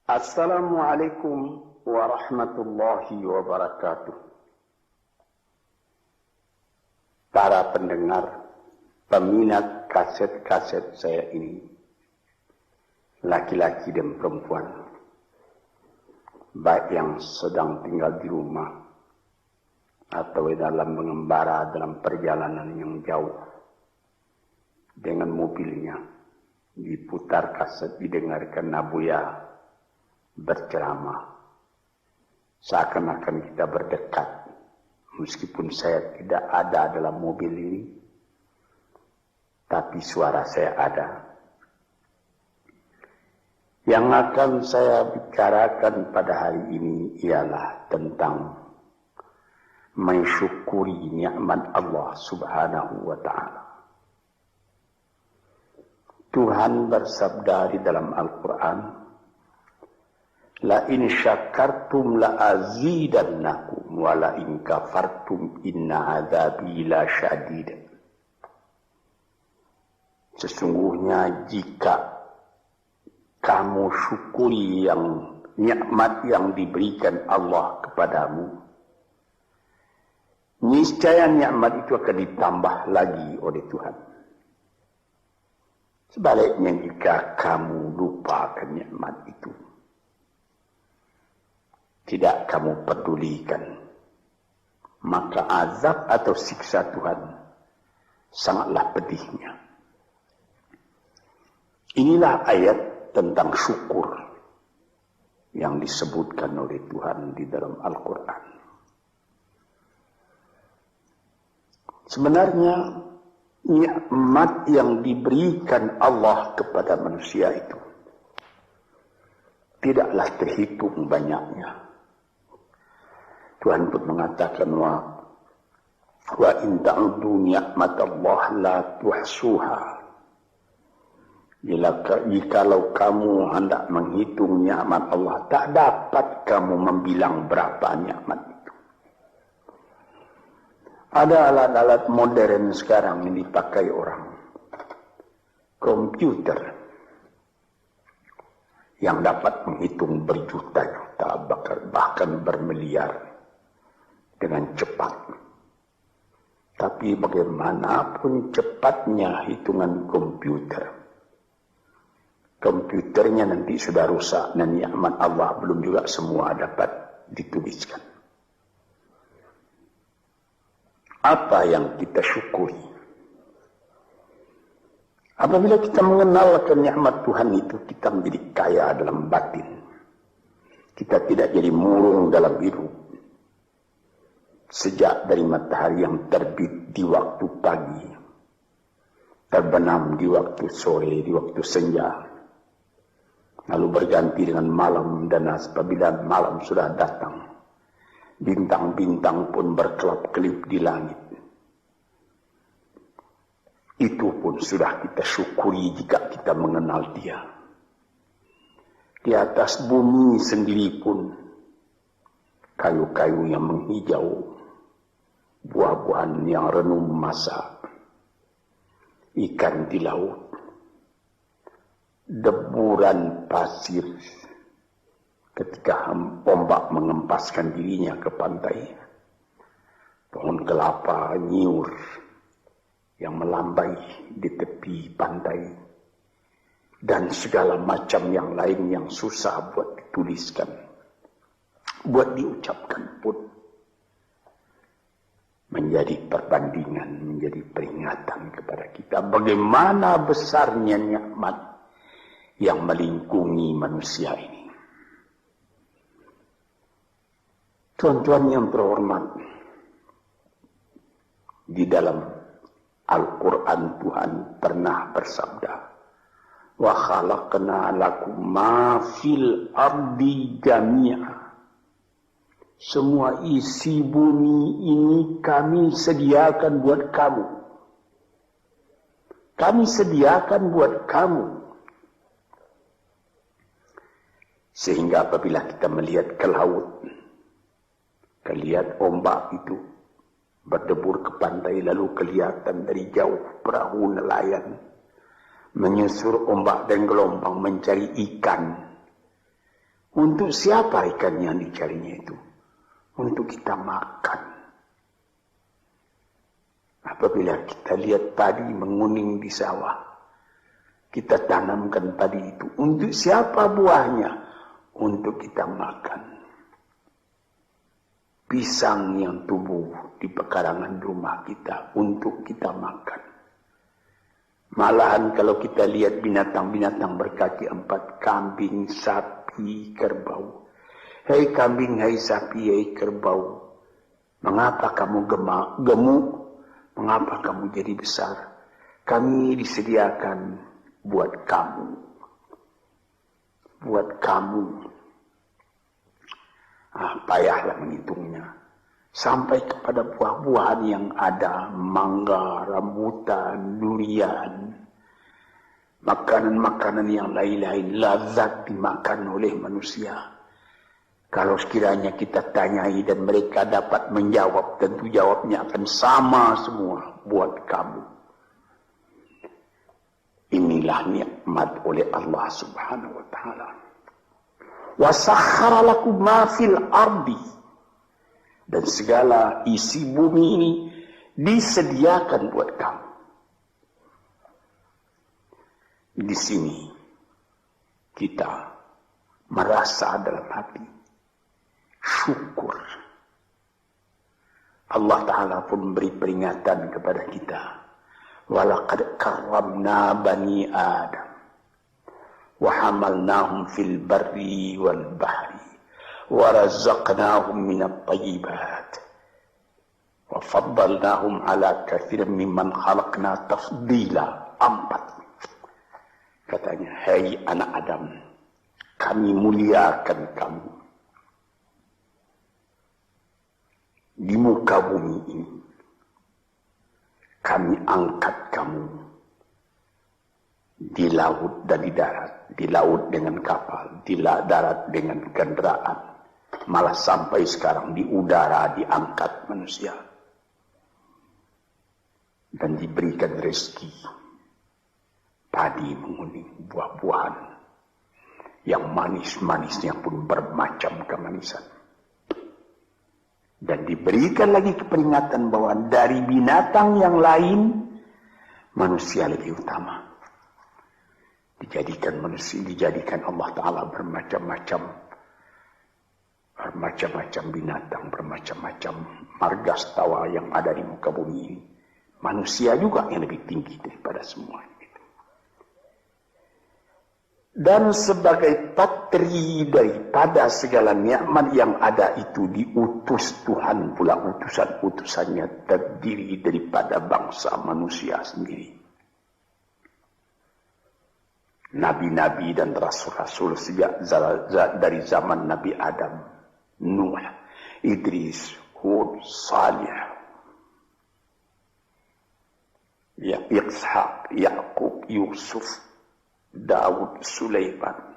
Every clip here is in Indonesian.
Assalamualaikum warahmatullahi wabarakatuh. Para pendengar, peminat kaset-kaset saya ini, laki-laki dan perempuan, baik yang sedang tinggal di rumah atau dalam mengembara dalam perjalanan yang jauh dengan mobilnya, diputar kaset, didengarkan Nabuya berceramah, seakan-akan kita berdekat, meskipun saya tidak ada dalam mobil ini, tapi suara saya ada. Yang akan saya bicarakan pada hari ini ialah tentang mensyukuri nikmat Allah Subhanahu wa Ta'ala. Tuhan bersabda di dalam Al-Quran, la in syakartum la azidannakum wa la in kafartum inna azabi la syadid. Sesungguhnya jika kamu syukuri yang nikmat yang diberikan Allah kepadamu, niscaya nikmat itu akan ditambah lagi oleh Tuhan. Sebaliknya jika kamu lupakan nikmat itu, tidak kamu pedulikan, maka azab atau siksa Tuhan sangatlah pedihnya. Inilah ayat tentang syukur yang disebutkan oleh Tuhan di dalam Al-Quran. Sebenarnya nikmat yang diberikan Allah kepada manusia itu tidaklah terhitung banyaknya. Tuhan pun mengatakan wa in ta'udu ni'matallah la tuhsuha. Jikalau kamu hendak menghitung nikmat Allah, tak dapat kamu membilang berapa nikmat itu. Ada alat-alat modern sekarang yang dipakai orang, komputer, yang dapat menghitung berjuta-juta, bahkan bermiliar dengan cepat. Tapi bagaimanapun cepatnya hitungan komputernya nanti sudah rusak dan nikmat Allah belum juga semua dapat dituliskan. Apa yang kita syukuri? Apabila kita mengenalkan nikmat Tuhan itu, kita menjadi kaya dalam batin. Kita tidak jadi murung dalam hidup. Sejak dari matahari yang terbit di waktu pagi, terbenam di waktu sore, di waktu senja, lalu berganti dengan malam, dan apabila malam sudah datang, bintang-bintang pun berkelap-kelip di langit. Itu pun sudah kita syukuri jika kita mengenal Dia. Di atas bumi sendiri pun kayu-kayu yang menghijau, buah-buahan yang renum masak, ikan di laut, deburan pasir ketika ombak mengempaskan dirinya ke pantai, pohon kelapa nyiur yang melambai di tepi pantai, dan segala macam yang lain yang susah buat dituliskan, buat diucapkan pun, menjadi perbandingan, menjadi peringatan kepada kita bagaimana besarnya nikmat yang melingkungi manusia ini. Tuan-tuan yang terhormat, di dalam Al-Quran Tuhan pernah bersabda, wa khalaqna lakum ma fil ardi jami'a. Semua isi bumi ini kami sediakan buat kamu. Kami sediakan buat kamu. Sehingga apabila kita melihat ke laut, Kelihat ombak itu berdebur ke pantai, lalu kelihatan dari jauh perahu nelayan menyusur ombak dan gelombang mencari ikan. Untuk siapa ikan yang dicarinya itu? Untuk kita makan. Apabila kita lihat padi menguning di sawah, kita tanamkan padi itu. Untuk siapa buahnya? Untuk kita makan. Pisang yang tumbuh di pekarangan rumah kita untuk kita makan. Malahan kalau kita lihat binatang-binatang berkaki 4, kambing, sapi, kerbau. Hei kambing, hei sapi, hei kerbau, mengapa kamu gemuk? Mengapa kamu jadi besar? Kami disediakan buat kamu. Buat kamu. Payahlah menghitungnya. Sampai kepada buah-buahan yang ada, mangga, rambutan, durian, makanan-makanan yang lain-lain, lazat dimakan oleh manusia. Kalau sekiranya kita tanyai dan mereka dapat menjawab, tentu jawabnya akan sama semua buat kamu. Inilah nikmat oleh Allah Subhanahu wa ta'ala. وَسَخَّرَ لَكُمْ مَا فِي الْأَرْضِ, dan segala isi bumi ini disediakan buat kamu. Di sini kita merasa dalam hati syukur. Allah Ta'ala pun beri peringatan kepada kita. وَلَقَدْ كَرَّمْنَا بَنِي آدَمَ وَحَمَلْنَاهُمْ فِي الْبَرِّ وَالْبَحْرِ وَرَزَقْنَاهُمْ مِنَ الطَّيِّبَاتِ وَفَضَّلْنَاهُمْ عَلَى كَثِيرٍ مِّمَّنْ خَلَقْنَا تَفْضِيلًا. 4. Katanya, hai anak Adam, kami muliakan kamu di muka bumi ini. Kami angkat kamu di laut dan di darat. Di laut dengan kapal, di darat dengan kendaraan. Malah sampai sekarang di udara diangkat manusia. Dan diberikan rezeki. Padi menguning, buah-buahan. Yang manis-manisnya pun bermacam kemanisan. Dan diberikan lagi keperingatan bahwa dari binatang yang lain, manusia lebih utama. Dijadikan Allah Ta'ala bermacam-macam binatang, bermacam-macam margastawa yang ada di muka bumi ini. Manusia juga yang lebih tinggi daripada semuanya. Dan sebagai patri daripada segala nikmat yang ada itu, diutus Tuhan pula, utusan-utusannya terdiri daripada bangsa manusia sendiri. Nabi-nabi dan rasul-rasul sejak dari zaman Nabi Adam, Nuh, Idris, Hud, Salih, Ishaq, Yaqub, Yusuf, Daud, Sulaiman,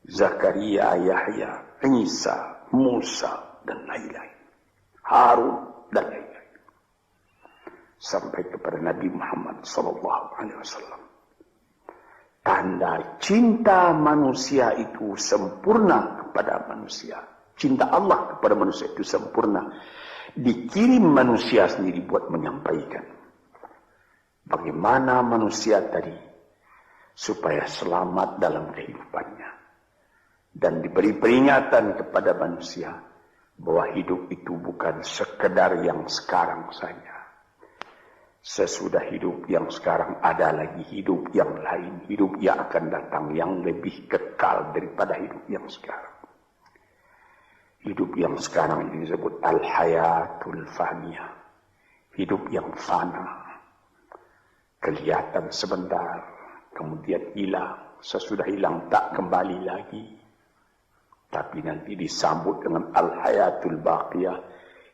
Zakaria, Yahya, Isa, Musa, dan lain-lain. Harun, dan lain-lain. Sampai kepada Nabi Muhammad SAW. Tanda cinta manusia itu sempurna kepada manusia. Cinta Allah kepada manusia itu sempurna. Dikirim manusia sendiri buat menyampaikan. Bagaimana manusia tadi supaya selamat dalam kehidupannya. Dan diberi peringatan kepada manusia bahwa hidup itu bukan sekedar yang sekarang saja. Sesudah hidup yang sekarang ada lagi hidup yang lain. Hidup yang akan datang yang lebih kekal daripada hidup yang sekarang. Hidup yang sekarang ini disebut al-hayatul faniyah. Hidup yang fana. Kelihatan sebentar, kemudian hilang. Sesudah hilang tak kembali lagi. Tapi nanti disambut dengan al-hayatul baqiyah.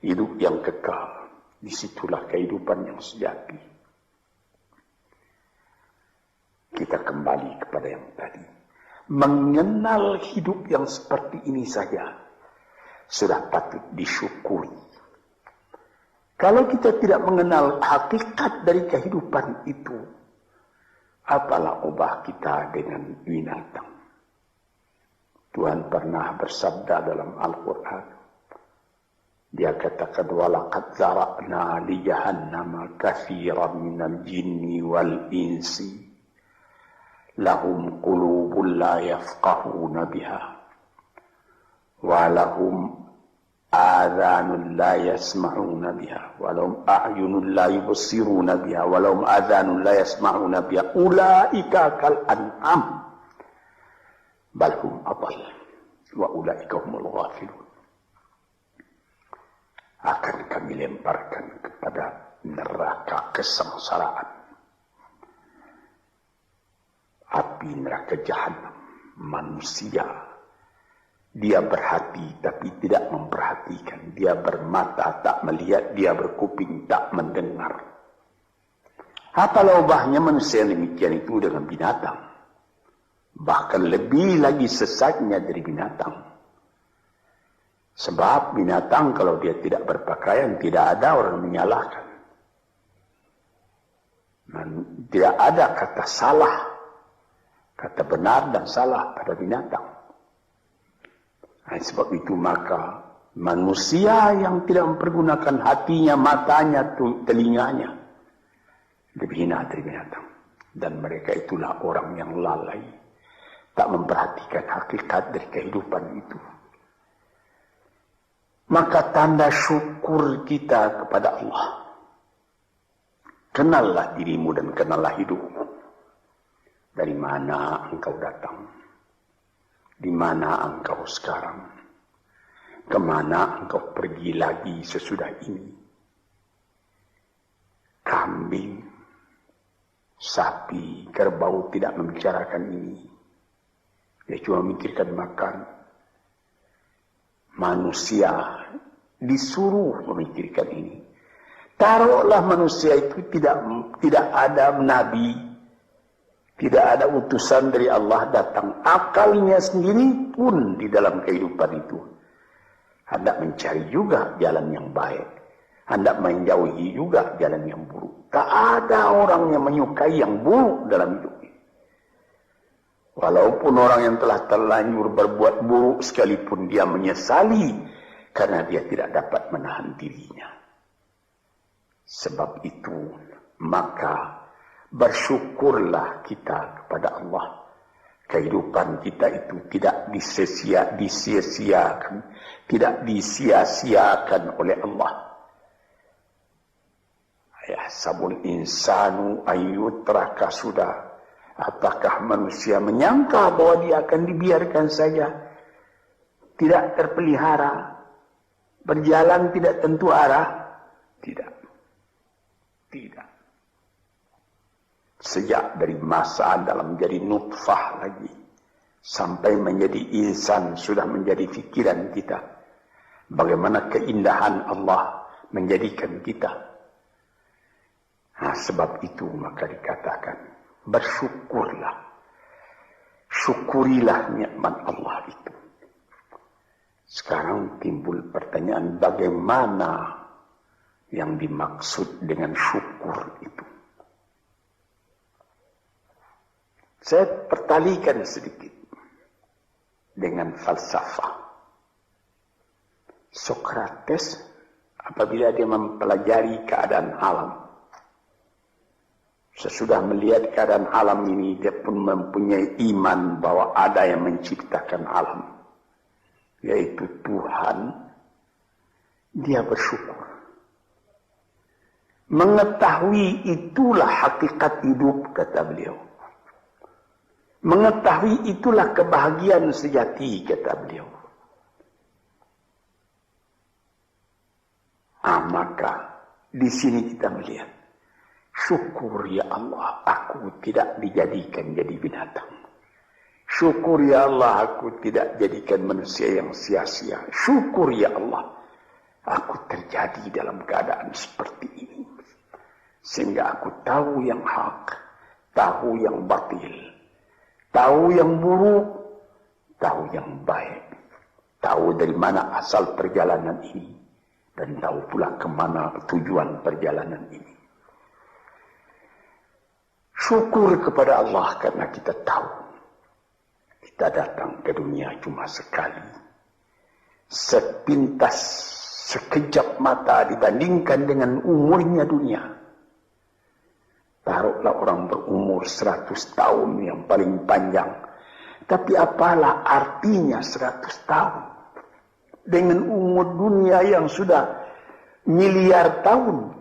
Hidup yang kekal. Disitulah kehidupan yang sejati. Kita kembali kepada yang tadi. Mengenal hidup yang seperti ini saja sudah patut disyukuri. Kalau kita tidak mengenal hakikat dari kehidupan itu, apalah ubah kita dengan binatang. Tuhan pernah bersabda dalam Al-Quran. Dia katakan, walaqad zara'na li jahannama katsiran minal jinni wal insi lahum qulubun la yafqahuna biha wa lahum adhanun la yasma'una biha wa lahum a'yunun la yubsiruna biha wa lahum adhanun la yasma'una biha ulaika kal an'am bal hum adall wa ulaika humul ghafilun. Akan kami lemparkan kepada neraka kesengsaraan, api neraka jahanam. Manusia, dia berhati tapi tidak memperhatikan, dia bermata tak melihat, dia berkuping tak mendengar. Apalah ubahnya manusia demikian itu dengan binatang, bahkan lebih lagi sesatnya dari binatang. Sebab binatang kalau dia tidak berpakaian, tidak ada orang menyalahkan. Tidak ada kata salah, kata benar dan salah pada binatang. Sebab itu maka manusia yang tidak mempergunakan hatinya, matanya, telinganya, lebih hina dari binatang. Dan mereka itulah orang yang lalai, tak memperhatikan hakikat dari kehidupan itu. Maka tanda syukur kita kepada Allah. Kenallah dirimu dan kenallah hidupmu. Dari mana engkau datang? Di mana engkau sekarang? Kemana engkau pergi lagi sesudah ini? Kambing, sapi, kerbau tidak membicarakan ini. Dia cuma memikirkan makan. Manusia disuruh memikirkan ini. Taruhlah manusia itu tidak ada nabi, tidak ada utusan dari Allah datang. Akalnya sendiri pun di dalam kehidupan itu hendak mencari juga jalan yang baik, hendak menjauhi juga jalan yang buruk. Tak ada orang yang menyukai yang buruk dalam hidup. Walaupun orang yang telah terlanjur berbuat buruk sekalipun dia menyesali karena dia tidak dapat menahan dirinya. Sebab itu maka bersyukurlah kita kepada Allah. Kehidupan kita itu tidak disia-siakan, tidak disia-siakan oleh Allah. Yahsabul insanu ayyutraka sudah. Apakah manusia menyangka bahwa dia akan dibiarkan saja, tidak terpelihara, berjalan tidak tentu arah? Tidak. Tidak. Sejak dari masa dalam menjadi nutfah lagi, sampai menjadi insan sudah menjadi fikiran kita. Bagaimana keindahan Allah menjadikan kita. Sebab itu maka dikatakan, bersyukurlah, syukurilah nikmat Allah itu. Sekarang timbul pertanyaan, bagaimana yang dimaksud dengan syukur itu? Saya pertalikan sedikit dengan falsafah. Sokrates apabila dia mempelajari keadaan alam, sesudah melihat keadaan alam ini, dia pun mempunyai iman bahwa ada yang menciptakan alam, yaitu Tuhan. Dia bersyukur. Mengetahui itulah hakikat hidup, kata beliau. Mengetahui itulah kebahagiaan sejati, kata beliau. Maka di sini kita melihat, syukur ya Allah, aku tidak dijadikan jadi binatang. Syukur ya Allah, aku tidak jadikan manusia yang sia-sia. Syukur ya Allah, aku terjadi dalam keadaan seperti ini. Sehingga aku tahu yang hak, tahu yang batil, tahu yang buruk, tahu yang baik. Tahu dari mana asal perjalanan ini, dan tahu pula kemana tujuan perjalanan ini. Syukur kepada Allah karena kita tahu Kita datang ke dunia cuma sekali. Sepintas, sekejap mata dibandingkan dengan umurnya dunia. Taruhlah orang berumur 100 tahun yang paling panjang. Tapi apalah artinya 100 tahun? Dengan umur dunia yang sudah miliar tahun.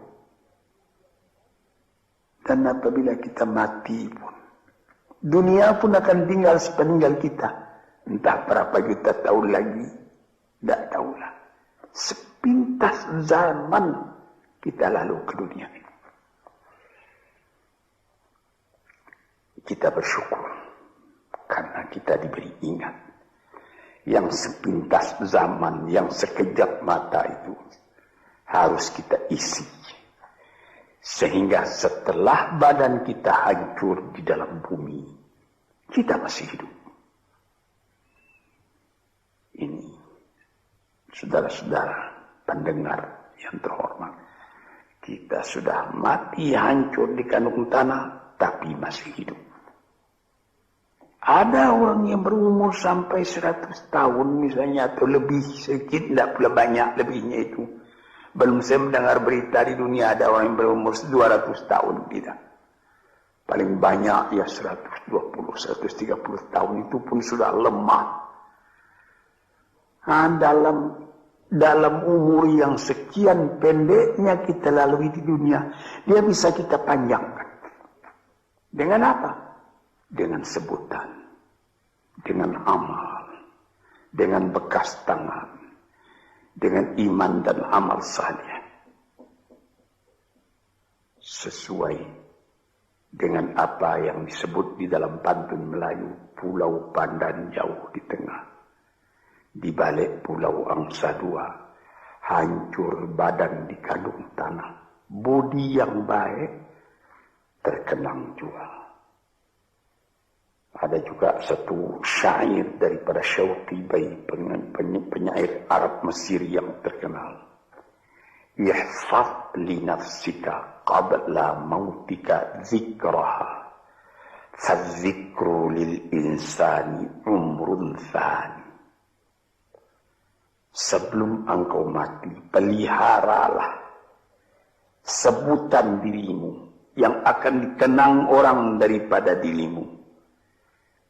Dan apabila kita mati pun, dunia pun akan tinggal sepeninggal kita. Entah berapa juta tahun lagi, tidak tahulah. Sepintas zaman kita lalu ke dunia ini. Kita bersyukur karena kita diberi ingat. Yang sepintas zaman, yang sekejap mata itu harus kita isi. Sehingga setelah badan kita hancur di dalam bumi, kita masih hidup. Ini, saudara-saudara pendengar yang terhormat, kita sudah mati hancur di kandung tanah, tapi masih hidup. Ada orang yang berumur sampai 100 tahun misalnya, atau lebih sedikit, tidak pula banyak lebihnya itu. Belum saya mendengar berita di dunia ada orang yang berumur 200 tahun, tidak. Paling banyak ya 120, 130 tahun, itu pun sudah lemah. Nah, dalam umur yang sekian pendeknya kita lalui di dunia, dia bisa kita panjangkan. Dengan apa? Dengan sebutan, dengan amal, dengan bekas tangan, dengan iman dan amal saleh, sesuai dengan apa yang disebut di dalam pantun Melayu, pulau Pandan jauh di tengah, di balik pulau angsa dua, hancur badan di kandung tanah, budi yang baik terkenang jua. Ada juga satu syair daripada Syauqi Bai, penyair Arab Mesir yang terkenal. Ihfaz li nafsika qabla mautika zikraha, fadzikru lil insani umrun thani. Sebelum engkau mati, peliharalah sebutan dirimu yang akan dikenang orang daripada dirimu.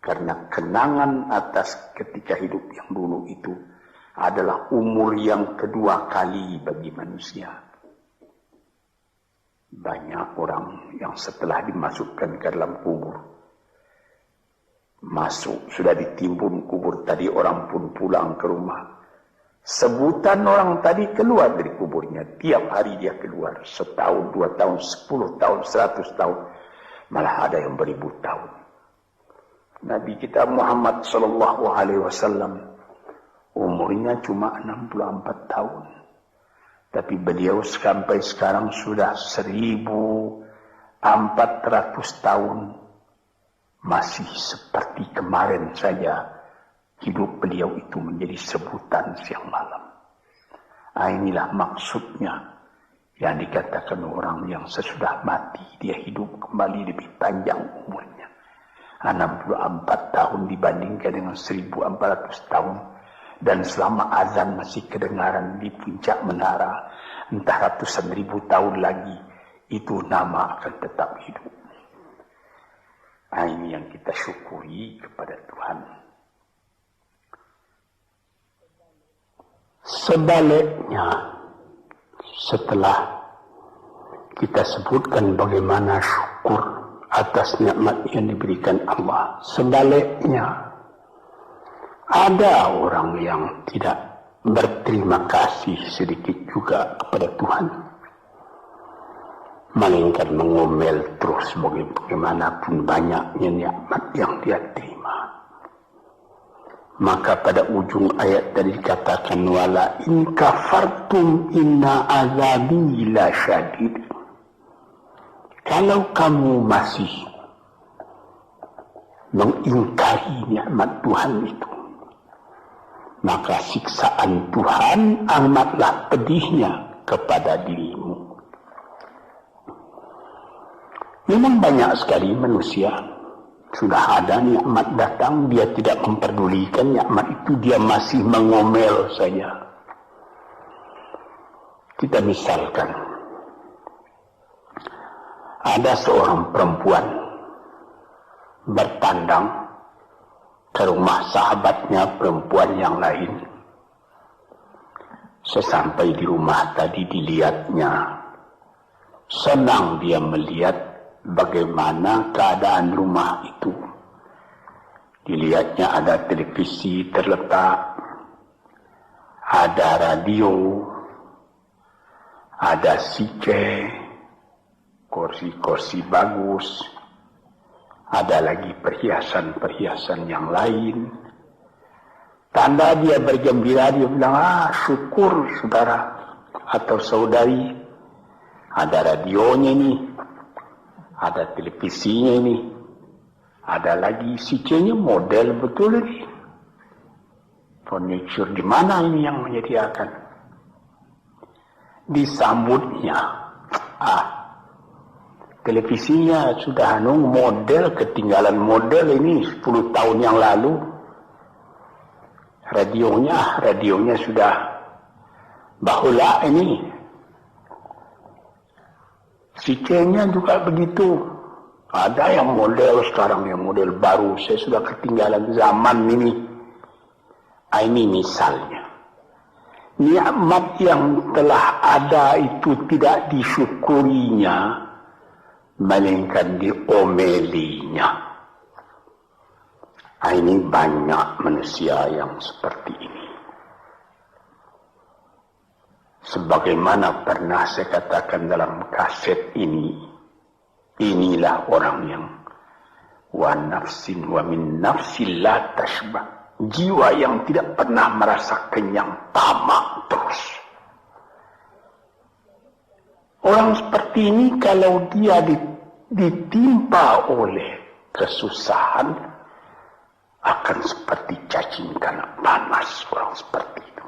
Karena kenangan atas ketika hidup yang dulu itu adalah umur yang kedua kali bagi manusia. Banyak orang yang setelah dimasukkan ke dalam kubur, masuk, sudah ditimbun kubur tadi, orang pun pulang ke rumah. Sebutan orang tadi keluar dari kuburnya. Tiap hari dia keluar. 1 tahun, 2 tahun, 10 tahun, 100 tahun. Malah ada yang beribu tahun. Nabi kita Muhammad sallallahu alaihi wasallam umurnya cuma 64 tahun. Tapi beliau sampai sekarang sudah 1400 tahun. Masih seperti kemarin saja hidup beliau itu menjadi sebutan siang malam. Inilah maksudnya yang dikatakan orang yang sesudah mati dia hidup kembali lebih panjang umurnya. 64 tahun dibandingkan dengan 1400 tahun. Dan selama azan masih kedengaran di puncak menara, entah ratusan ribu tahun lagi, itu nama akan tetap hidup. Ini yang kita syukuri kepada Tuhan. Sebaliknya, setelah kita sebutkan bagaimana syukur atas nikmat yang diberikan Allah, sebaliknya ada orang yang tidak berterima kasih sedikit juga kepada Tuhan, melainkan mengomel terus bagaimanapun banyaknya nikmat yang dia terima. Maka pada ujung ayat tadi dikatakan, wala in kafartum inna azabi la syadid. Kalau kamu masih mengingkari nikmat Tuhan itu, maka siksaan Tuhan amatlah pedihnya kepada dirimu. Memang banyak sekali manusia Sudah ada nikmat datang, dia tidak memperdulikan nikmat itu, dia masih mengomel saja. Kita misalkan, ada seorang perempuan bertandang ke rumah sahabatnya perempuan yang lain. Sesampai di rumah tadi dilihatnya, senang dia melihat bagaimana keadaan rumah itu. Dilihatnya ada televisi terletak, ada radio, ada CC, kursi-kursi bagus, ada lagi perhiasan-perhiasan yang lain. Tanda dia bergembira, dia bilang, syukur saudara atau saudari, ada radionya nih, ada televisinya ini, ada lagi CC-nya, model betul ini. Furniture di mana ini yang menyediakan? Disambutnya, televisinya sudah model, ketinggalan model ini 10 tahun yang lalu. Radionya sudah bahula ini. CC-nya juga begitu. Ada yang model sekarang, yang model baru. Saya sudah ketinggalan zaman ini. Ini misalnya. Nikmat yang telah ada itu tidak disyukurinya, melainkan diomelinya. Ini banyak manusia yang seperti ini. Sebagaimana pernah saya katakan dalam kaset ini, inilah orang yang wa nafsin wa min nafsin la tashba, jiwa yang tidak pernah merasa kenyang, tamak terus. Orang seperti ini kalau dia ditimpa oleh kesusahan, akan seperti cacing kena panas orang seperti itu.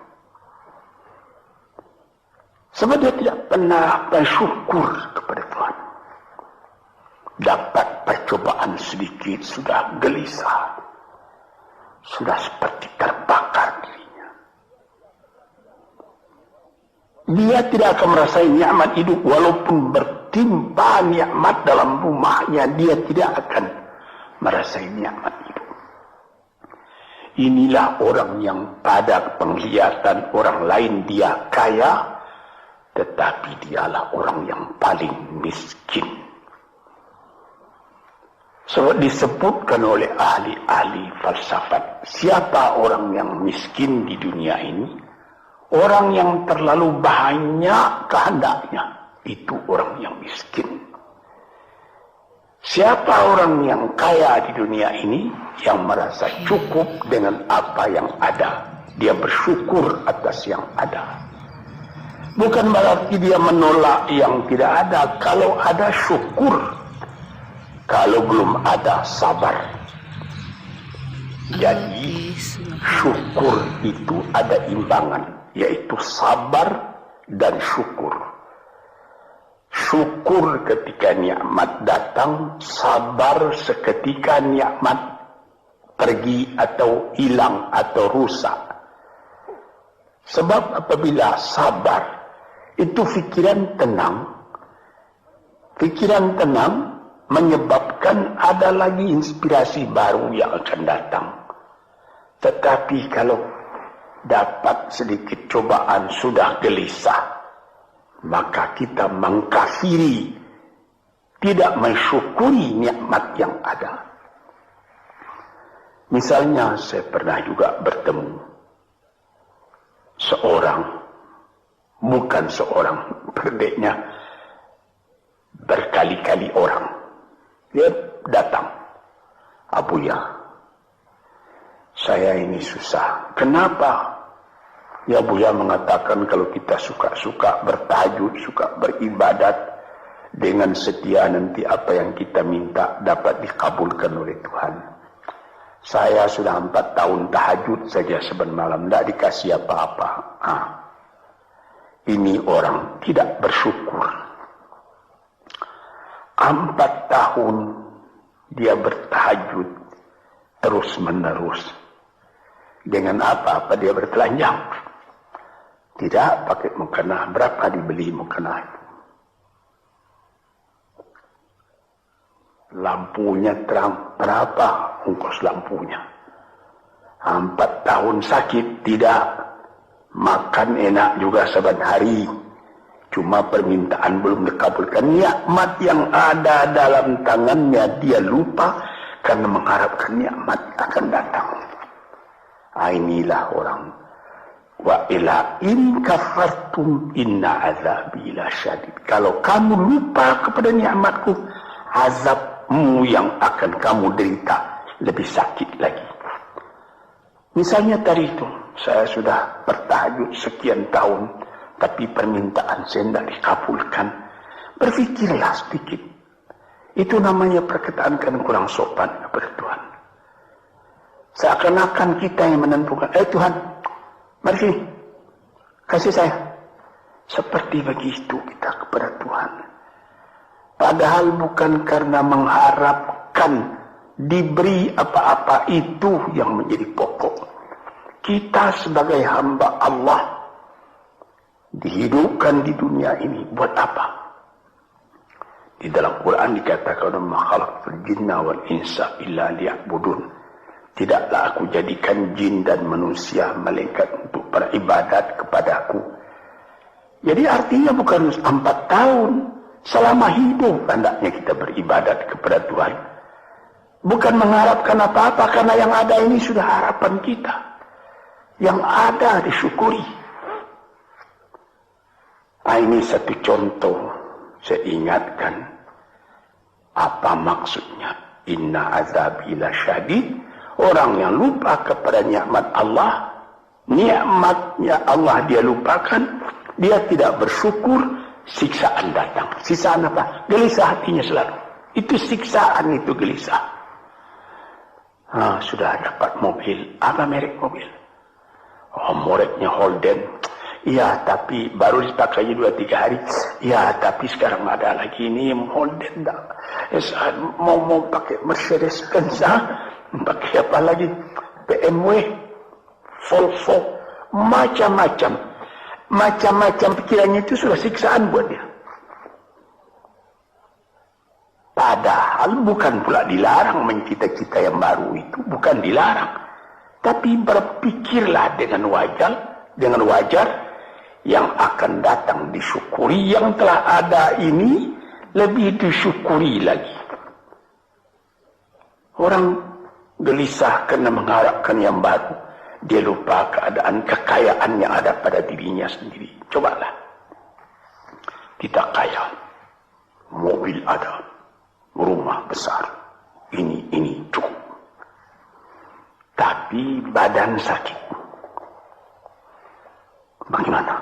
Sebab dia tidak pernah bersyukur kepada Tuhan. Dapat percobaan sedikit, sudah gelisah. Sudah seperti terbakar dirinya. Dia tidak akan merasakan nikmat hidup. Walaupun bertimpa nikmat dalam rumahnya, dia tidak akan merasakan nikmat hidup. Inilah orang yang pada penglihatan orang lain dia kaya, tetapi dialah orang yang paling miskin. Sebab disebutkan oleh ahli-ahli falsafat, siapa orang yang miskin di dunia ini? Orang yang terlalu banyak kehendaknya, itu orang yang miskin. Siapa orang yang kaya di dunia ini, yang merasa cukup dengan apa yang ada? Dia bersyukur atas yang ada. Bukan berarti dia menolak yang tidak ada. Kalau ada, syukur. Kalau belum ada, sabar. Jadi, syukur itu ada imbangan, yaitu sabar dan syukur. Syukur ketika nikmat datang, sabar seketika nikmat pergi atau hilang atau rusak. Sebab apabila sabar, itu pikiran tenang. Pikiran tenang menyebabkan ada lagi inspirasi baru yang akan datang. Tetapi kalau dapat sedikit cobaan sudah gelisah, maka kita mengkafiri, tidak mensyukuri nikmat yang ada. Misalnya saya pernah juga bertemu bukan seorang, berdeknya berkali-kali orang. Dia datang, Abuya, saya ini susah. Kenapa? Ya Buya mengatakan kalau kita suka-suka bertahajud, suka beribadat dengan setia, nanti apa yang kita minta dapat dikabulkan oleh Tuhan. Saya sudah 4 tahun tahajud saja saban malam, tidak dikasih apa-apa. Ini orang tidak bersyukur. 4 tahun dia bertahajud terus menerus. Dengan apa dia bertelanjang? Tidak pakai mukena. Berapa dibeli mukena itu? Lampunya terang. Berapa ongkos lampunya? 4 tahun sakit. Tidak. Makan enak juga saban hari. Cuma permintaan belum dikabulkan. Nikmat yang ada dalam tangannya dia lupa karena mengharapkan nikmat akan datang. Inilah orang. Wa ila in kafartum inna azabi lasyadid. Kalau kamu lupa kepada nikmatku, azabmu yang akan kamu derita lebih sakit lagi. Misalnya tadi itu, saya sudah bertahajud sekian tahun, tapi permintaan saya tidak dikabulkan. Berfikirlah sedikit. Itu namanya perkataan kan kurang sopan kepada Tuhan. Seakan-akan kita yang menentukan, Tuhan, mari sini, kasih saya. Seperti begitu kita kepada Tuhan. Padahal bukan karena mengharapkan diberi apa-apa itu yang menjadi pokok. Kita sebagai hamba Allah dihidupkan di dunia ini buat apa? Di dalam Quran dikatakan, "Ma khalaqtul jinna wal insa illa liya'budun." Tidaklah aku jadikan jin dan manusia malaikat untuk beribadat kepadaku. Jadi artinya bukan 4 tahun. Selama hidup hendaknya kita beribadat kepada Tuhan. Bukan mengharapkan apa-apa, karena yang ada ini sudah harapan kita. Yang ada disyukuri. Ini satu contoh. Saya ingatkan. Apa maksudnya? Inna azabi lasyadid. Orang yang lupa kepada nikmat Allah, nikmatnya Allah dia lupakan, dia tidak bersyukur, siksaan datang. Siksaan apa? Gelisah hatinya selalu. Itu siksaan, itu gelisah. Sudah dapat mobil. Apa merek mobil? Mereknya Holden. Ya, tapi baru dipakai 2-3 hari. Ya, tapi sekarang ada lagi ini Holden. Mau pakai Mercedes Benz. Pakai apa lagi? BMW, Volvo, macam-macam. Macam-macam pikirannya itu sudah siksaan buat dia. Padahal bukan pula dilarang mencita-cita yang baru itu. Bukan dilarang. Tapi berpikirlah dengan wajar yang akan datang disyukuri. Yang telah ada ini lebih disyukuri lagi. Orang gelisah karena mengharapkan yang baru. Dia lupa keadaan kekayaan yang ada pada dirinya sendiri. Cobalah. Kita kaya. Mobil ada. Rumah besar. Ini cukup. Tapi badan sakit. Bagaimana?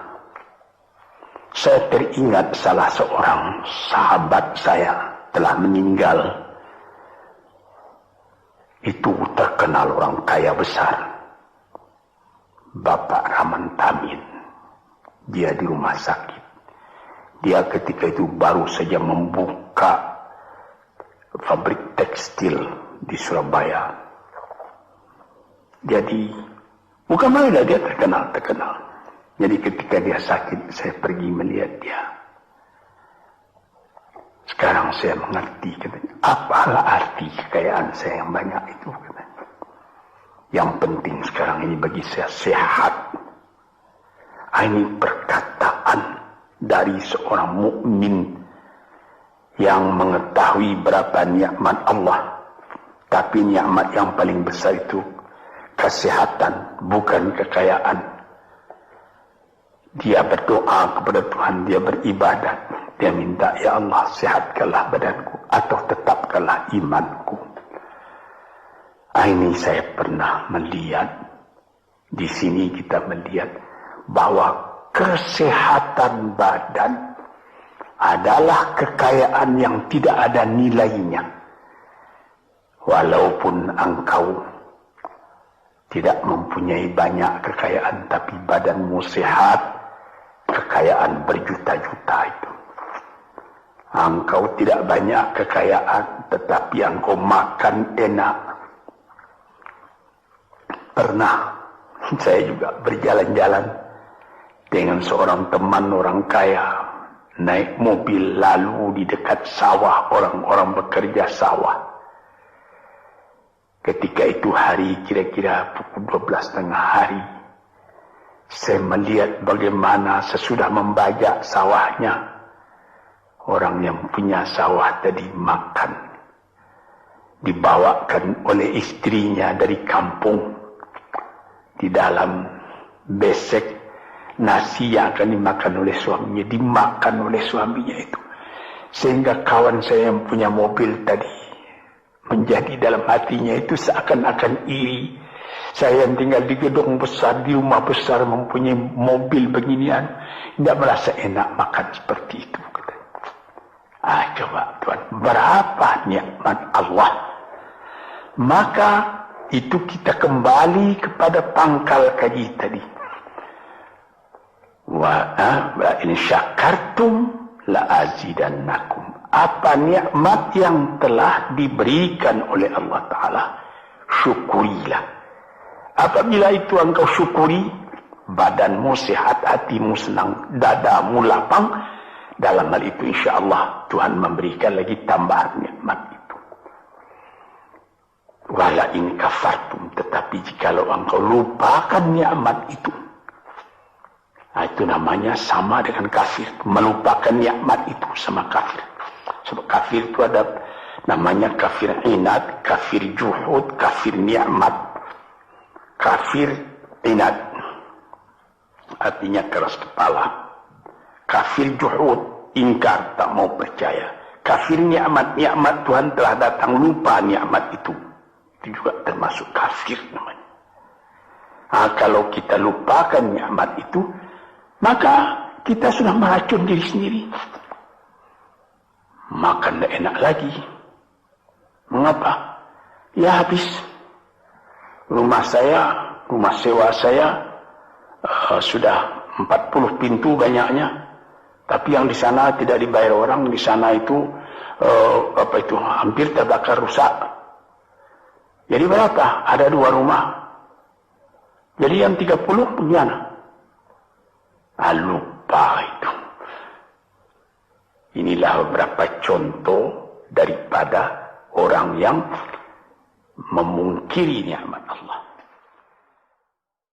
Saya teringat salah seorang sahabat saya telah meninggal. Itu terkenal orang kaya besar. Bapak Rahman Tamin. Dia di rumah sakit. Dia ketika itu baru saja membuka pabrik tekstil di Surabaya. Jadi, bukan main dia terkenal. Jadi ketika dia sakit, saya pergi melihat dia. Sekarang saya mengerti, katanya, apalah arti kekayaan saya yang banyak itu, katanya. Yang penting sekarang ini bagi saya sehat. Ini perkataan dari seorang mukmin yang mengetahui berapa nikmat Allah. Tapi nikmat yang paling besar itu kesehatan, bukan kekayaan. Dia berdoa kepada Tuhan, dia beribadat. Dia minta, ya Allah, sehatkanlah badanku atau tetapkanlah imanku. Ini saya pernah melihat. Di sini kita melihat bahwa kesehatan badan adalah kekayaan yang tidak ada nilainya. Walaupun engkau tidak mempunyai banyak kekayaan, tapi badanmu sehat, kekayaan berjuta-juta itu. Engkau tidak banyak kekayaan, tetapi engkau makan enak. Pernah saya juga berjalan-jalan dengan seorang teman orang kaya, naik mobil lalu di dekat sawah, orang-orang bekerja sawah. Ketika itu hari kira-kira pukul 12 tengah hari, saya melihat bagaimana sesudah membajak sawahnya, orang yang punya sawah tadi makan, dibawakan oleh istrinya dari kampung di dalam besek nasi yang akan dimakan oleh suaminya, dimakan oleh suaminya itu. Sehingga kawan saya yang punya mobil tadi menjadi dalam hatinya itu seakan-akan iri. Saya yang tinggal di gedung besar, di rumah besar, mempunyai mobil beginian, tidak merasa enak makan seperti itu. Coba Tuhan, berapa nikmat Allah. Maka itu kita kembali kepada pangkal kaji tadi. Wa in syakartum la azidannakum. Apa nikmat yang telah diberikan oleh Allah Ta'ala, syukurilah. Apabila itu engkau syukuri, badanmu sehat, hatimu senang, dadamu lapang. Dalam hal itu insyaAllah Tuhan memberikan lagi tambahan nikmat itu. Wala in kafartum, tetapi jikalau engkau lupakan nikmat itu, itu namanya sama dengan kafir. Melupakan nikmat itu sama kafir. Sebab kafir itu ada namanya kafir inad, kafir juhud, kafir nikmat. Kafir inad artinya keras kepala. Kafir juhud, ingkar, tak mau percaya. Kafir nikmat, nikmat Tuhan telah datang, lupa nikmat itu. Itu juga termasuk kafir namanya. Kalau kita lupakan nikmat itu, maka kita sudah meracun diri sendiri. Makan tidak enak lagi. Mengapa? Ya habis. Rumah sewa saya sudah 40 pintu banyaknya. Tapi yang di sana tidak dibayar orang, di sana itu hampir terbakar rusak. Jadi berapa? Ada 2 rumah. Jadi yang 30 bagaimana? Lupa itu. Inilah beberapa contoh daripada orang yang memungkiri nikmat Allah.